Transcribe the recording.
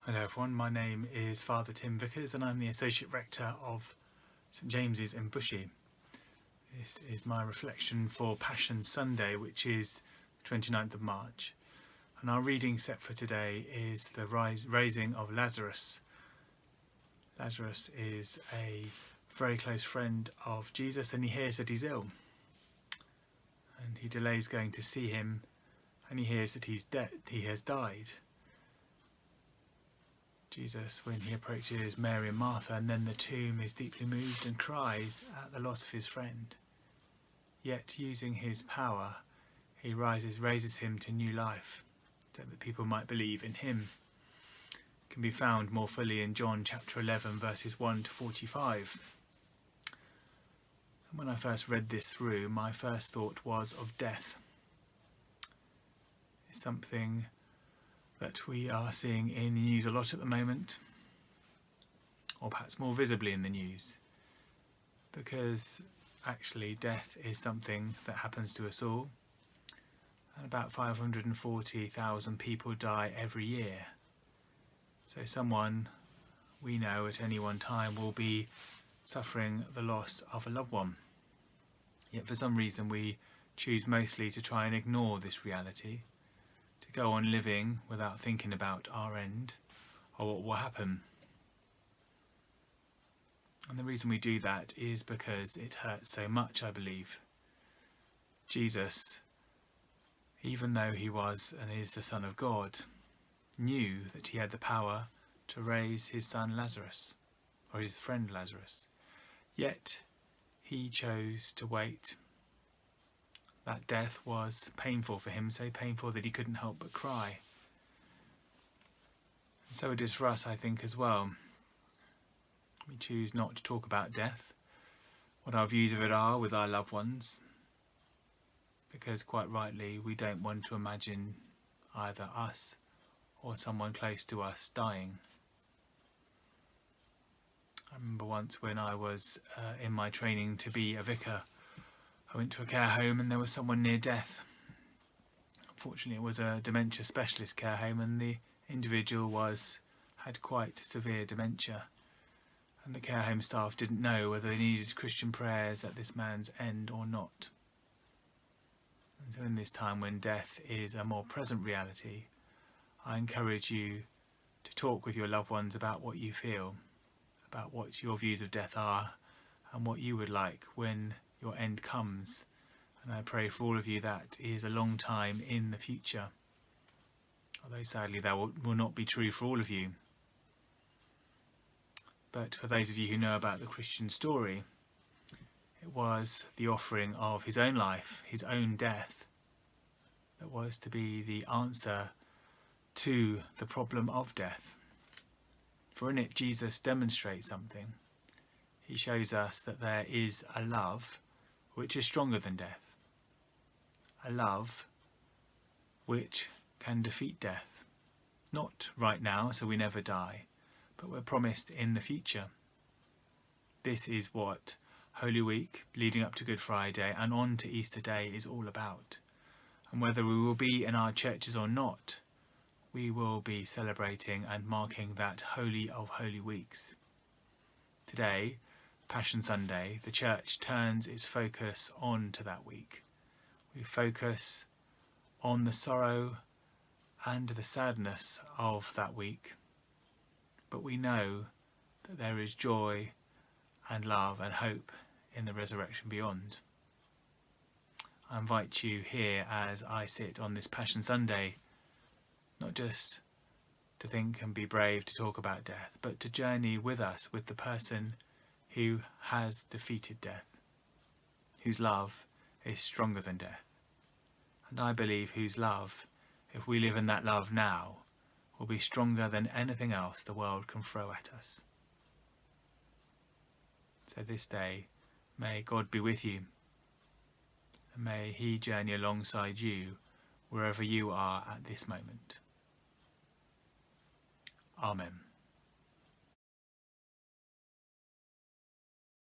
Hello everyone, my name is Fr Tim Vickers and I'm the Associate Rector of St James's in Bushey. This is my reflection for Passion Sunday, which is 29th of March. And our reading set for today is the raising of Lazarus. Lazarus is a very close friend of Jesus and he hears that he's ill. And he delays going to see him and he hears that he has died. Jesus, when he approaches Mary and Martha and then the tomb, is deeply moved and cries at the loss of his friend. Yet, using his power, he raises him to new life, so that people might believe in him. It can be found more fully in John chapter 11, verses 1 to 45. And when I first read this through, my first thought was of death. It's something that we are seeing in the news a lot at the moment, or perhaps more visibly in the news, because actually death is something that happens to us all, and about 540,000 people die every year. So someone we know at any one time will be suffering the loss of a loved one. Yet for some reason we choose mostly to try and ignore this reality, to go on living without thinking about our end or what will happen. And the reason we do that is because it hurts so much, I believe. Jesus, even though he was and is the Son of God, knew that he had the power to raise his son Lazarus, or his friend Lazarus. Yet he chose to wait. That death was painful for him, so painful that he couldn't help but cry. And so it is for us, I think, as well. We choose not to talk about death, what our views of it are with our loved ones, because quite rightly we don't want to imagine either us or someone close to us dying. I remember once when I was in my training to be a vicar, I went to a care home and there was someone near death. Unfortunately, it was a dementia specialist care home and the individual had quite severe dementia. And the care home staff didn't know whether they needed Christian prayers at this man's end or not. And so in this time when death is a more present reality, I encourage you to talk with your loved ones about what you feel, about what your views of death are and what you would like when your end comes. And I pray for all of you that is a long time in the future, although sadly that will not be true for all of you. But for those of you who know about the Christian story, it was the offering of his own life, his own death, that was to be the answer to the problem of death. For in it Jesus demonstrates something. He shows us that there is a love which is stronger than death, a love which can defeat death, not right now so we never die, but we're promised in the future. This is what Holy Week, leading up to Good Friday and on to Easter Day, is all about. And whether we will be in our churches or not, we will be celebrating and marking that Holy of Holy Weeks. Today, Passion Sunday, the Church turns its focus on to that week. We focus on the sorrow and the sadness of that week, but we know that there is joy and love and hope in the resurrection beyond. I invite you here as I sit on this Passion Sunday, not just to think and be brave to talk about death, but to journey with us with the person who has defeated death, whose love is stronger than death. And I believe whose love, if we live in that love now, will be stronger than anything else the world can throw at us. So this day, may God be with you, and may he journey alongside you wherever you are at this moment. Amen.